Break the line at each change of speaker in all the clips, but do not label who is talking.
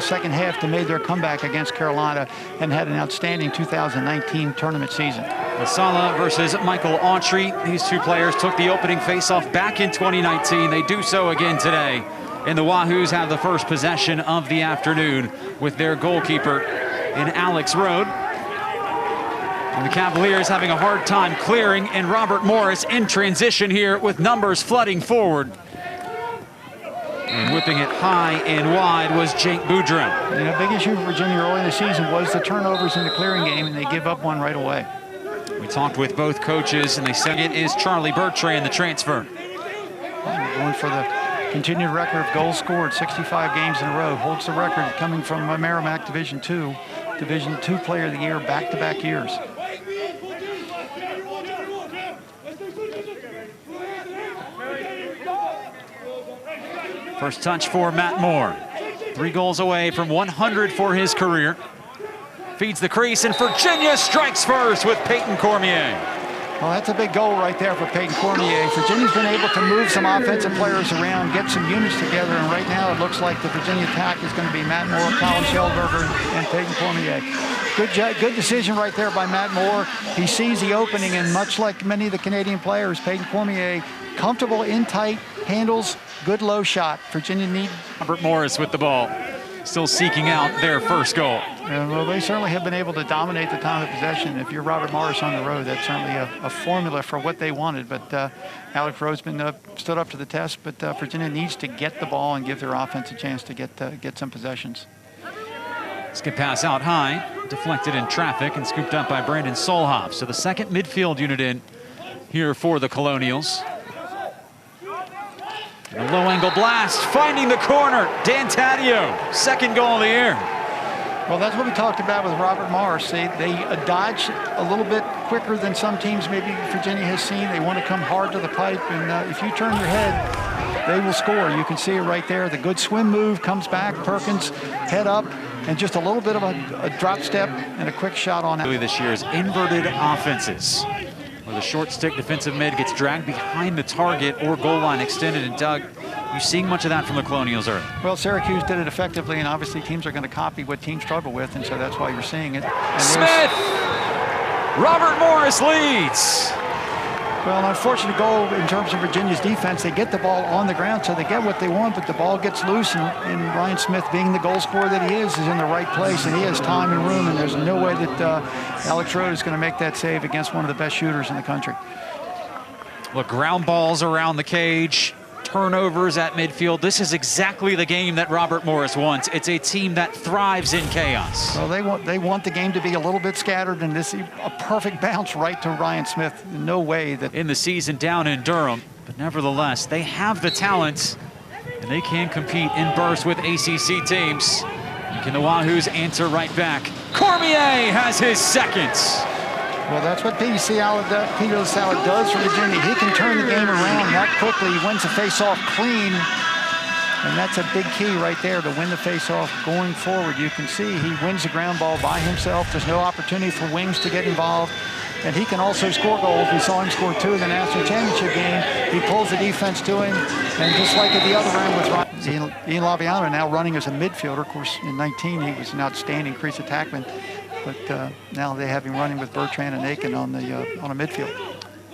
the second half to make their comeback against Carolina and had an outstanding 2019 tournament season.
Lasala versus Michael Autry. These two players took the opening faceoff back in 2019. They do so again today. And the Wahoos have the first possession of the afternoon with their goalkeeper in Alex Rode. And the Cavaliers having a hard time clearing, and Robert Morris in transition here with numbers flooding forward. And whipping it high and wide was Jake Boudreau.
And a big issue for Virginia early in the season was the turnovers in the clearing game, and they give up one right away.
We talked with both coaches, and they said it is Charlie Bertrand, the transfer.
Going for the continued record of goals scored, 65 games in a row. Holds the record coming from Merrimack Division II Player of the Year back-to-back years.
First touch for Matt Moore. 3 goals away from 100 for his career. Feeds the crease, and Virginia strikes first with Payton Cormier.
Well, that's a big goal right there for Payton Cormier. Virginia's been able to move some offensive players around, get some units together, and right now it looks like the Virginia attack is going to be Matt Moore, Colin Schellberger, and Payton Cormier. Good decision right there by Matt Moore. He sees the opening, and much like many of the Canadian players, Payton Cormier, comfortable in tight, handles, good low shot. Virginia need
Robert Morris with the ball, still seeking out their first goal.
Well, they certainly have been able to dominate the time of possession. If you're Robert Morris on the road, that's certainly a formula for what they wanted. But Alex Rode's been stood up to the test. But Virginia needs to get the ball and give their offense a chance to get some possessions.
Skip pass out high, deflected in traffic and scooped up by Brandon Solhoff. So the second midfield unit in here for the Colonials. And a low angle blast, finding the corner. Dan Taddeo, second goal of the year.
Well, that's what we talked about with Robert Morris. They dodge a little bit quicker than some teams maybe Virginia has seen. They want to come hard to the pipe, and if you turn your head, they will score. You can see it right there. The good swim move comes back. Perkins head up, and just a little bit of a drop step and a quick shot on that.
This year's inverted offenses, where the short stick defensive mid gets dragged behind the target or goal line extended. And Doug, you seeing much of that from the Colonials early?
Well, Syracuse did it effectively, and obviously teams are going to copy what teams struggle with, and so that's why you're seeing it. And
Smith! Robert Morris leads.
Well, an unfortunate goal in terms of Virginia's defense. They get the ball on the ground, so they get what they want, but the ball gets loose, and Ryan Smith, being the goal scorer that he is in the right place, and he has time and room, and there's no way that Alex Rode is going to make that save against one of the best shooters in the country.
Look, ground balls around the cage, turnovers at midfield. This is exactly the game that Robert Morris wants. It's a team that thrives in chaos.
Well, they want the game to be a little bit scattered, and this a perfect bounce right to Ryan Smith. No way that
in the season down in Durham, but nevertheless, they have the talent, and they can compete in bursts with ACC teams. Can the Wahoos answer right back? Cormier has his second.
Well, that's what Peter Lasala does for Virginia. He can turn the game around that quickly. He wins the face-off clean, and that's a big key right there to win the face-off going forward. You can see he wins the ground ball by himself. There's no opportunity for wings to get involved, and he can also score goals. We saw him score 2 in the national championship game. He pulls the defense to him, and just like at the other end with Ian Laviano now running as a midfielder. Of course, in 19, he was an outstanding crease attackman. But now they have him running with Bertrand and Aiken on a midfield.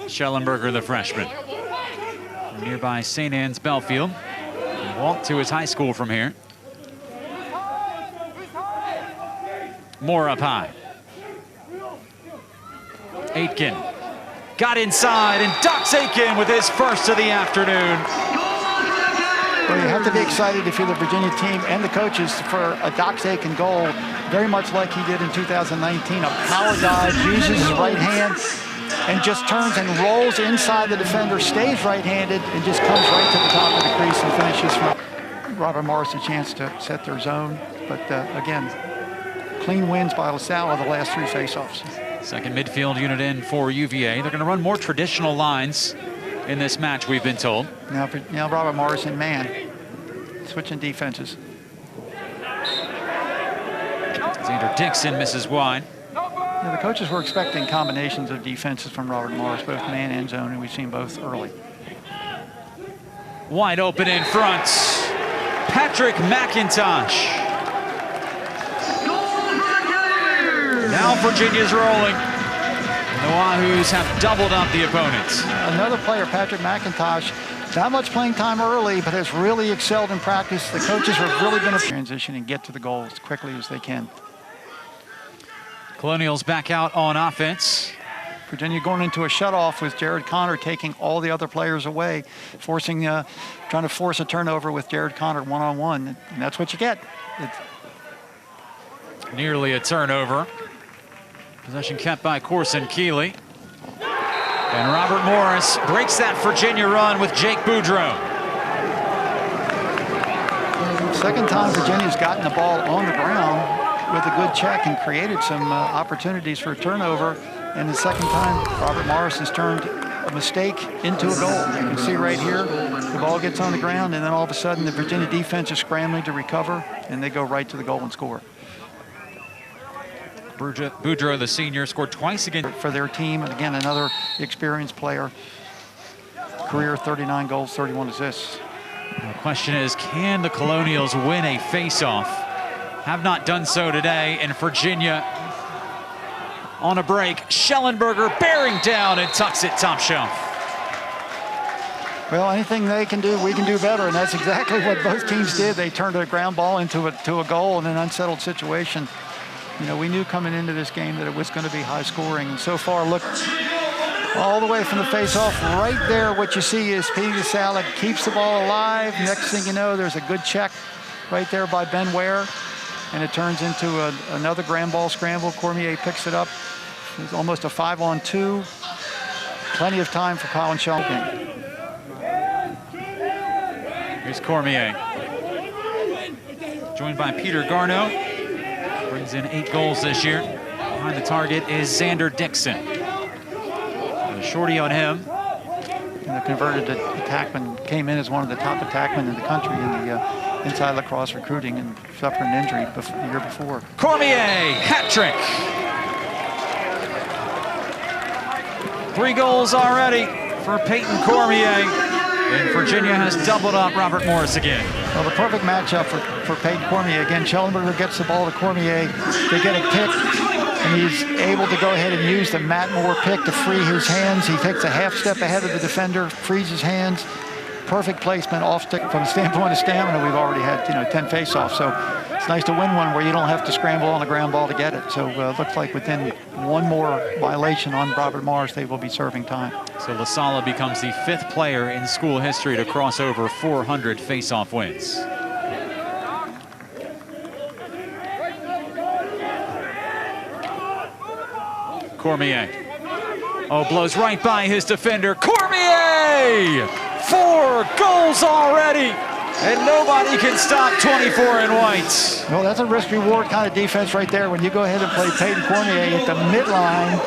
Schellenberger, the freshman, from nearby St. Anne's Belfield. He walked to his high school from here. Moore up high. Aitken got inside, and ducks Aiken with his first of the afternoon.
Well, you have to be excited if you're the Virginia team and the coaches for a Dox Aiken goal, very much like he did in 2019. A power dive, uses his right hand, and just turns and rolls inside the defender, stays right-handed, and just comes right to the top of the crease and finishes from Robert Morris a chance to set their zone. But again, clean wins by LaSalle the last 3 faceoffs.
Second midfield unit in for UVA. They're going to run more traditional lines in this match, we've been told.
Now Robert Morris in man, switching defenses.
Xander Dixon misses wide.
Now, the coaches were expecting combinations of defenses from Robert Morris, both man and zone, and we've seen both early.
Wide open in front. Patrick McIntosh. now Virginia's rolling. The Wahoos have doubled up the opponents.
Another player, Patrick McIntosh, not much playing time early, but has really excelled in practice. The coaches have really been a transition and get to the goal as quickly as they can.
Colonials back out on offense.
Virginia going into a shutoff with Jared Connor taking all the other players away, trying to force a turnover with Jared Connor one-on-one, and that's what you get.
Nearly a turnover. Possession kept by Corson Keeley. And Robert Morris breaks that Virginia run with Jake Boudreau.
Second time Virginia's gotten the ball on the ground with a good check and created some opportunities for a turnover. And the second time, Robert Morris has turned a mistake into a goal. You can see right here, the ball gets on the ground, and then all of a sudden the Virginia defense is scrambling to recover, and they go right to the goal and score.
Boudreau, the senior, scored twice again
for their team, and again, another experienced player. Career 39 goals, 31 assists.
The question is, can the Colonials win a face-off? Have not done so today, and Virginia on a break. Schellenberger bearing down and tucks it top shelf.
Well, anything they can do, we can do better, and that's exactly what both teams did. They turned a ground ball into a goal in an unsettled situation. You know, we knew coming into this game that it was going to be high scoring, and so far, look, all the way from the face-off, right there, what you see is Petey Salad keeps the ball alive. Next thing you know, there's a good check right there by Ben Ware, and it turns into another grand ball scramble. Cormier picks it up. It's almost a 5-on-2. Plenty of time for Colin Shelton.
Here's Cormier. Joined by Peter Garneau. Brings in 8 goals this year. Behind the target is Xander Dixon. The shorty on him.
And the converted attackman came in as one of the top attackmen in the country in the inside lacrosse recruiting and suffered an injury the year before.
Cormier, hat trick. 3 goals already for Payton Cormier. And Virginia has doubled up Robert Morris again.
Well, the perfect matchup for Payton Cormier. Again, Schellenberger gets the ball to Cormier. They get a pick, and he's able to go ahead and use the Matt Moore pick to free his hands. He takes a half step ahead of the defender, frees his hands. Perfect placement off stick. From the standpoint of stamina, we've already had 10 face-offs. So it's nice to win one where you don't have to scramble on the ground ball to get it. So looks like within one more violation on Robert Morris, they will be serving time.
So LaSala becomes the 5th player in school history to cross over 400 face-off wins. Cormier. Oh, blows right by his defender. Cormier! 4 goals already, and nobody can stop 24 in white.
Well, that's a risk-reward kind of defense right there. When you go ahead and play Payton Cormier at the midline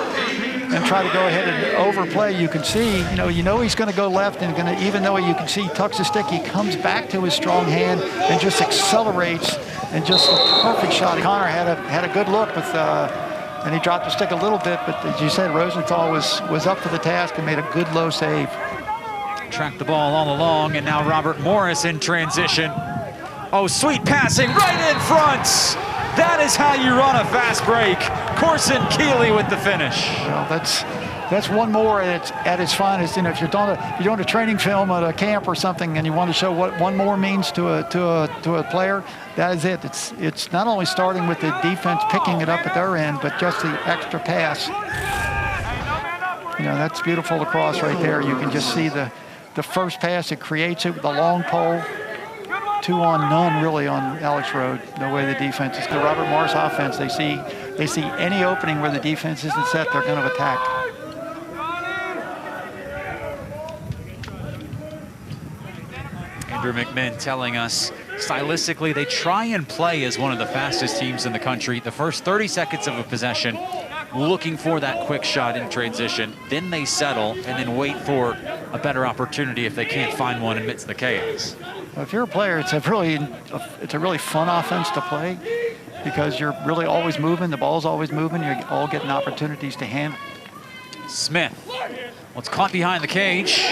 and try to go ahead and overplay, you can see, you know he's going to go left, and even though you can see he tucks his stick, he comes back to his strong hand and just accelerates, and just a perfect shot. Connor had a good look with. And he dropped the stick a little bit, but as you said, Rosenthal was up for the task and made a good low save.
Tracked the ball all along, and now Robert Morris in transition. Oh, sweet passing right in front. That is how you run a fast break. Corson Keeley with the finish.
Well, that's one more at its finest. If you're doing a training film at a camp or something, and you want to show what one more means to a player, that is it. It's not only starting with the defense picking it up at their end, but just the extra pass. That's beautiful lacrosse right there. You can just see the first pass, it creates it with a long pole. 2 on none really on Alex Road. No way the defense is. The Robert Morris offense, they see any opening where the defense isn't set, they're going to attack.
Andrew McMinn telling us stylistically they try and play as one of the fastest teams in the country. The first 30 seconds of a possession, looking for that quick shot in transition. Then they settle and then wait for a better opportunity if they can't find one amidst the chaos.
Well, if you're a player, it's a really fun offense to play because you're really always moving. The ball's always moving. You're all getting opportunities to handle.
Smith. Well, it's caught behind the cage.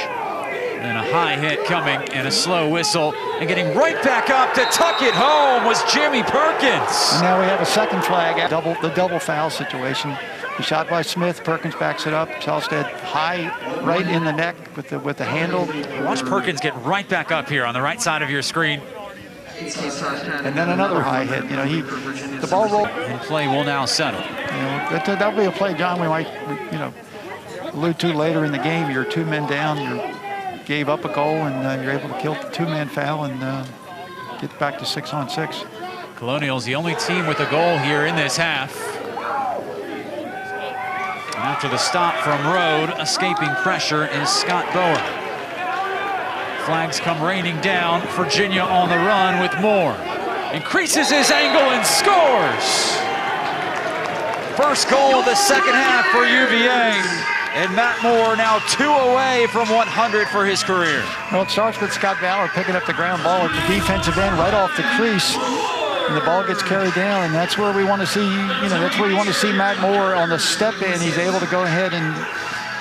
And a high hit coming and a slow whistle, and getting right back up to tuck it home was Jimmy Perkins.
And now we have a second flag, the double foul situation. The shot by Smith, Perkins backs it up. Halstead high, right in the neck with the handle.
Watch Perkins get right back up here on the right side of your screen.
And then another high hit. You know, the ball rolled.
And play will now settle.
You know, that'll be a play, John, we might, you know, allude to later in the game. You're 2 men down, you gave up a goal, and you're able to kill the 2-man foul and get back to 6-on-6.
Colonial's the only team with a goal here in this half. And after the stop from Rode, escaping pressure is Scott Bower. Flags come raining down. Virginia on the run with Moore. Increases his angle and scores! First goal of the second half for UVA. And Matt Moore now 2 away from 100 for his career.
Well, it starts with Scott Bauer picking up the ground ball at the defensive end right off the crease. And the ball gets carried down, and that's where we want to see, you know, that's where you want to see Matt Moore on the step in. He's able to go ahead and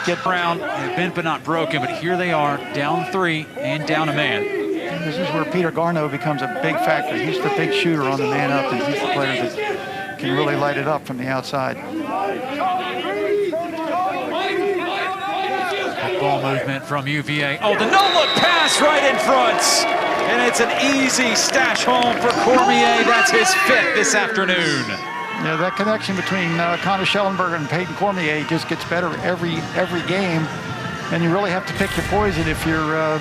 get
around. Bent but not broken, but here they are, down 3 and down a man.
And this is where Peter Garneau becomes a big factor. He's the big shooter on the man up, and he's the player that can really light it up from the outside.
Ball movement from UVA. Oh, the no-look pass right in front. And it's an easy stash home for Cormier. That's his 5th this afternoon.
Yeah, that connection between Connor Schellenberger and Payton Cormier just gets better every game. And you really have to pick your poison. If you're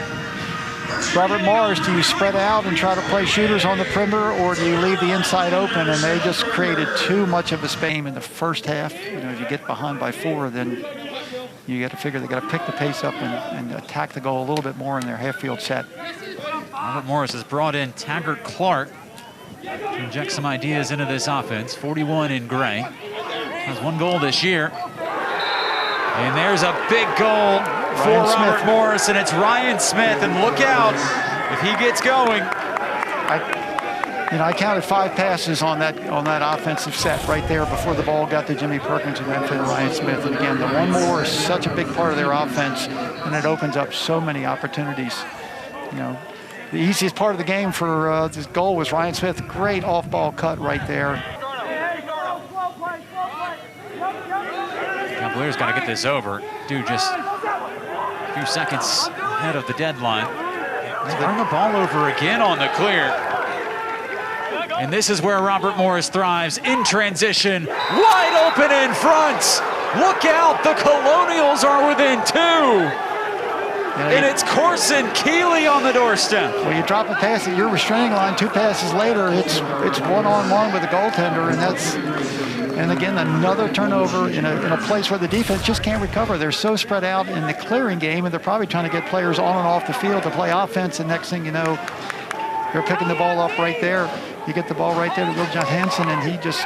Robert Morris, do you spread out and try to play shooters on the perimeter, or do you leave the inside open? And they just created too much of a space in the first half. You know, if you get behind by 4, then you got to figure they got to pick the pace up and attack the goal a little bit more in their half-field set.
Robert Morris has brought in Taggart Clark to inject some ideas into this offense. 41 in gray. Has 1 goal this year. And there's a big goal for Robert Morris, and it's Ryan Smith. And look out if he gets going.
I counted 5 passes on that offensive set right there before the ball got to Jimmy Perkins and then for Ryan Smith. And again, the 1 more is such a big part of their offense, and it opens up so many opportunities. You know, the easiest part of the game for this goal was Ryan Smith. Great off-ball cut right there.
Blair's got to get this over. Dude, just a few seconds ahead of the deadline. Turn the ball over again on the clear. And this is where Robert Morris thrives in transition. Wide open in front. Look out, the Colonials are within 2. And it's Corson Keeley on the doorstep.
Well, you drop a pass at your restraining line, 2 passes later, it's one-on-one with the goaltender, and again, another turnover in a place where the defense just can't recover. They're so spread out in the clearing game, and they're probably trying to get players on and off the field to play offense, and next thing you know, they're picking the ball up right there. You get the ball right there to Will Johansson, and he just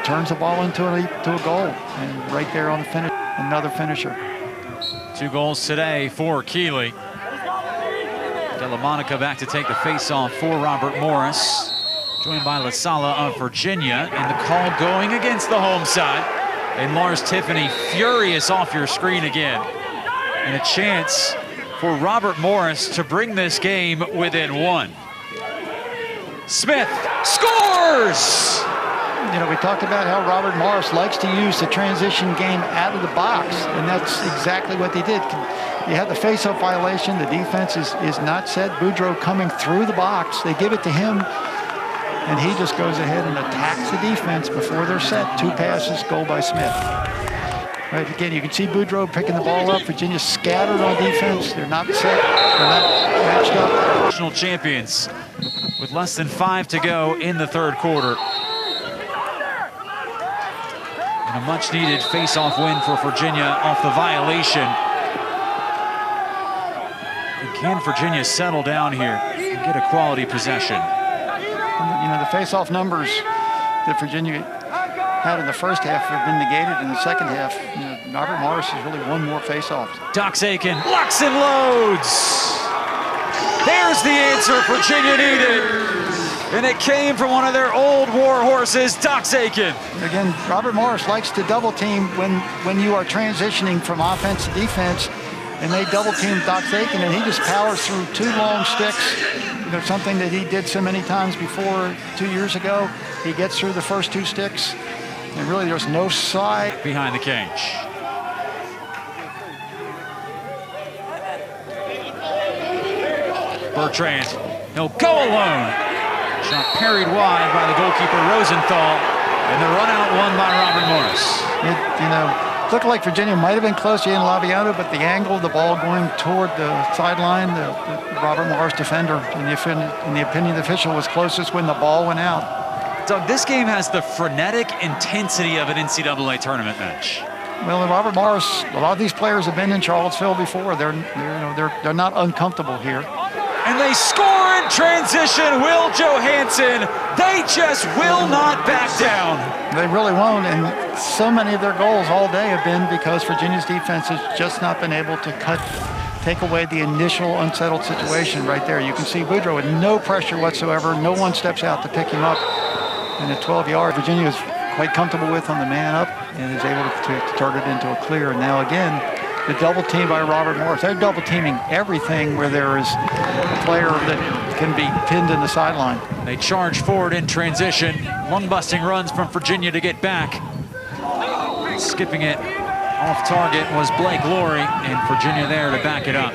turns the ball into a goal, and right there on the finish, another finisher.
2 goals today for Keeley. De La Monica back to take the face-off for Robert Morris. Joined by La Sala of Virginia, and the call going against the home side. And Lars Tiffany furious off your screen again. And a chance for Robert Morris to bring this game within 1. Smith scores!
You know, we talked about how Robert Morris likes to use the transition game out of the box, and that's exactly what they did. You have the face-off violation. The defense is not set. Boudreau coming through the box. They give it to him, and he just goes ahead and attacks the defense before they're set. 2 passes, goal by Smith. Right, again, you can see Boudreau picking the ball up. Virginia scattered on defense. They're not set. They're not matched up.
National champions with less than 5 to go in the 3rd quarter. And a much-needed face-off win for Virginia off the violation. And can Virginia settle down here and get a quality possession?
You know, the face-off numbers that Virginia had in the first half have been negated in the second half. You know, Robert Morris has really won more face-offs.
Dox Aiken locks and loads. There's the answer Virginia needed. And it came from one of their old war horses, Dox Aiken.
Again, Robert Morris likes to double team when you are transitioning from offense to defense. and they double team Dox Aiken, and he just powers through 2 long sticks. You know, something that he did so many times before 2 years ago. He gets through the first 2 sticks, and really there's no side.
Behind the cage. Bertrand, he'll go alone. Shot parried wide by the goalkeeper Rosenthal, and the run out won by Robert Morris.
You know, looked like Virginia might have been close to Ian Laviano, but the angle of the ball going toward the sideline, the Robert Morris defender, in the opinion of the official, was closest when the ball went out.
Doug, this game has the frenetic intensity of an NCAA tournament match.
Well, in Robert Morris, a lot of these players have been in Charlottesville before. They're not uncomfortable here.
And they score in transition. Will Johansson, they just will not back down.
They really won't, and so many of their goals all day have been because Virginia's defense has just not been able to take away the initial unsettled situation right there. You can see Boudreaux with no pressure whatsoever. No one steps out to pick him up. And at 12 yards, Virginia is quite comfortable with on the man up and is able to turn it into a clear. And now again, the double team by Robert Morris. They're double teaming everything where there is a player that can be pinned in the sideline.
They charge forward in transition. Lung-busting runs from Virginia to get back. Skipping it off target was Blake Laurie, and Virginia there to back it up.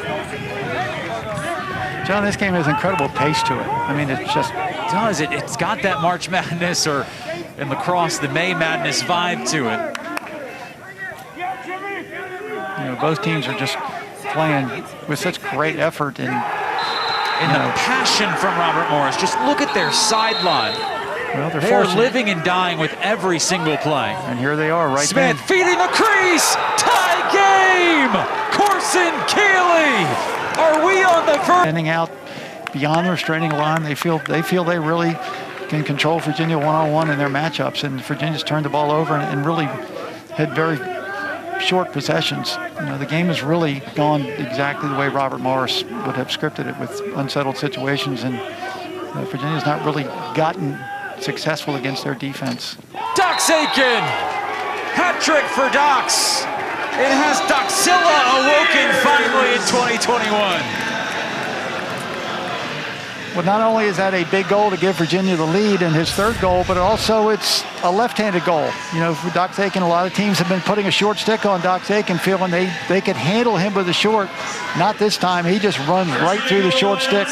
John, this game has incredible pace to it. I mean, it just
does. It's got that March Madness, or in lacrosse, the May Madness vibe to it.
You know, both teams are just playing with such great effort and
the passion from Robert Morris. Just look at their sideline.
Well,
they're living and dying with every single play.
And here they are, right
Smith feeding the crease. Tie game. Corson Keeley. Are we on the verge?
Standing out beyond the restraining line, they feel they really can control Virginia one-on-one in their matchups, and Virginia's turned the ball over and really had very short possessions. You know, the game has really gone exactly the way Robert Morris would have scripted it, with unsettled situations, and Virginia's not really gotten successful against their defense.
Dox Aiken, hat trick for Dox. It has Doxilla awoken finally in 2021.
Well, not only is that a big goal to give Virginia the lead in his 3rd goal, but also it's a left-handed goal. You know, for Dox Aiken, a lot of teams have been putting a short stick on Dox Aiken, feeling they could handle him with a short. Not this time. He just runs right through the short stick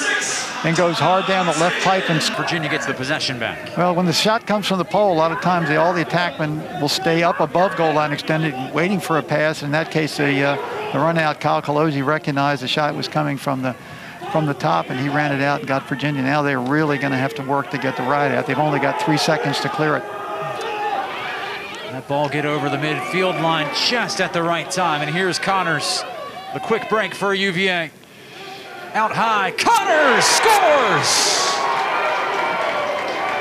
and goes hard down the left pipe. And
Virginia gets the possession back.
Well, when the shot comes from the pole, a lot of times all the attackmen will stay up above goal line extended, waiting for a pass. In that case, the run out, Kyle Colosi recognized the shot was coming from the top, and he ran it out and got Virginia. Now they're really going to have to work to get the right out. They've only got 3 seconds to clear it.
That ball get over the midfield line just at the right time. And here's Connors. The quick break for UVA. Out high, Connors scores!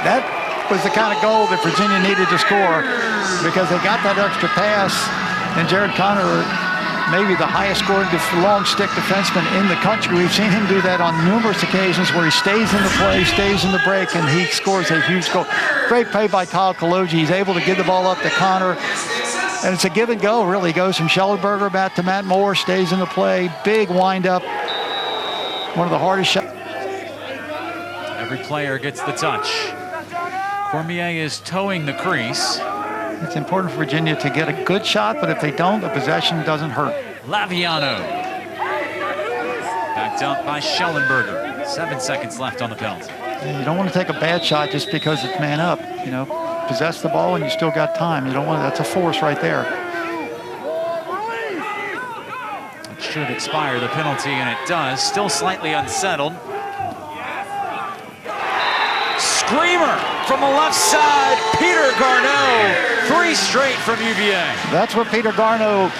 That was the kind of goal that Virginia needed to score, because they got that extra pass, and Jared Connor, maybe the highest scoring long stick defenseman in the country. We've seen him do that on numerous occasions where he stays in the play, stays in the break, and he scores a huge goal. Great play by Kyle Colosi. He's able to give the ball up to Connor, and it's a give and go, really. Goes from Schellenberger back to Matt Moore, stays in the play. Big wind-up. One of the hardest shots.
Every player gets the touch. Cormier is towing the crease.
It's important for Virginia to get a good shot, but if they don't, the possession doesn't hurt.
Laviano. Backed up by Schellenberger. 7 seconds left on the penalty.
And you don't want to take a bad shot just because it's man up. You know, possess the ball and you still got time. You don't want to, that's a force right there.
It should expire the penalty, and it does. Still slightly unsettled. Screamer from the left side, Peter Garneau. 3 straight from UVA.
That's where Peter Garneau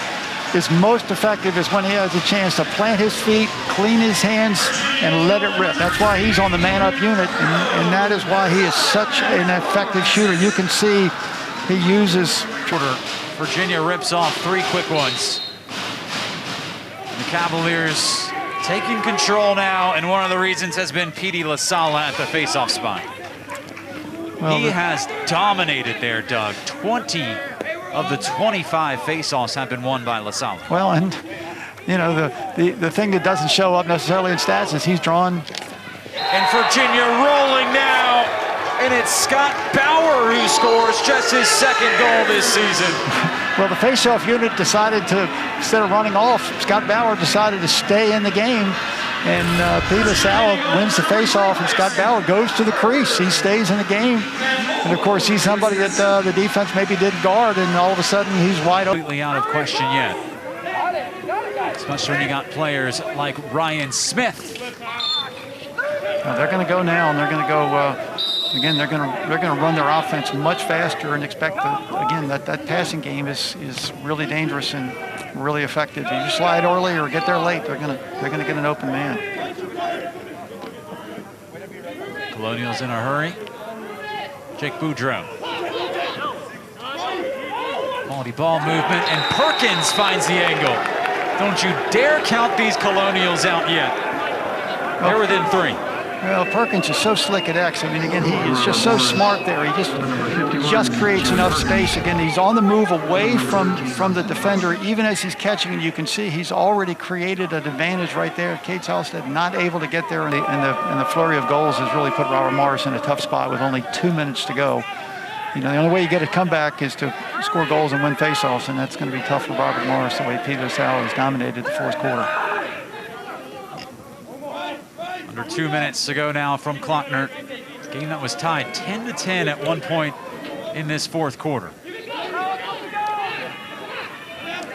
is most effective, is when he has a chance to plant his feet, clean his hands, and let it rip. That's why he's on the man-up unit, and that is why he is such an effective shooter. You can see he uses...
Virginia rips off 3 quick ones. The Cavaliers taking control now, and one of the reasons has been Petey LaSala at the face-off spot. Well, he has dominated there, Doug. 20 of the 25 face-offs have been won by LaSala.
Well, and you know, the thing that doesn't show up necessarily in stats is he's drawn.
And Virginia rolling now, and it's Scott Bauer who scores just his second goal this season.
Well, the faceoff unit decided to, instead of running off, Scott Bauer decided to stay in the game. And Pete LaSalle wins the faceoff, and Scott Bauer goes to the crease. He stays in the game. And, of course, he's somebody that the defense maybe didn't guard, and all of a sudden he's wide open.
Completely out of question yet. Especially when you got players like Ryan Smith.
They're going to go now, and they're going to go, again, they're going to run their offense much faster and expect, again, that passing game is really dangerous and really effective. If you slide early or get there late, they're going to get an open man.
Colonials in a hurry. Jake Boudreau. Quality ball movement, and Perkins finds the angle. Don't you dare count these Colonials out yet. They're within 3.
Well, Perkins is so slick at X. I mean, again, he is just so smart there. He just creates enough space. Again, he's on the move away from the defender, even as he's catching, and you can see he's already created an advantage right there. Cates Halstead not able to get there, and the flurry of goals has really put Robert Morris in a tough spot with only 2 minutes to go. You know, the only way you get a comeback is to score goals and win faceoffs, and that's going to be tough for Robert Morris the way Pete LaSalle has dominated the fourth quarter.
Under 2 minutes to go now from Klockner. Game that was tied 10-10 at one point in this fourth quarter.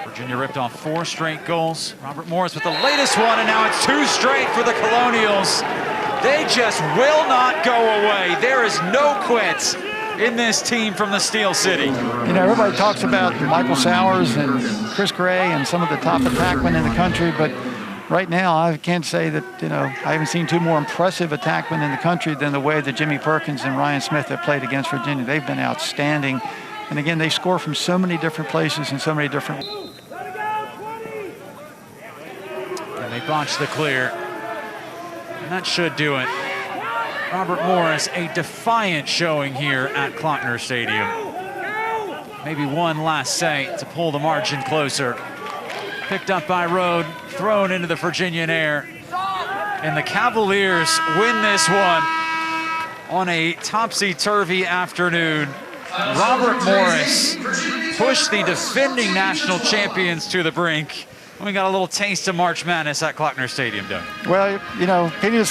Virginia ripped off 4 straight goals. Robert Morris with the latest one, and now it's 2 straight for the Colonials. They just will not go away. There is no quit in this team from the Steel City.
You know, everybody talks about Michael Sowers and Chris Gray and some of the top attackmen in the country, but right now, I can't say that, you know, I haven't seen 2 more impressive attackmen in the country than the way that Jimmy Perkins and Ryan Smith have played against Virginia. They've been outstanding. And again, they score from so many different places and so many different.
And they botch the clear. And that should do it. Robert Morris, a defiant showing here at Klockner Stadium. Maybe one last say to pull the margin closer. Picked up by Rode, thrown into the Virginian air. And the Cavaliers win this one on a topsy-turvy afternoon. Robert Morris pushed the defending national champions to the brink. We got a little taste of March Madness at Klockner Stadium, Doug.
Well, you know, Pete LaSalle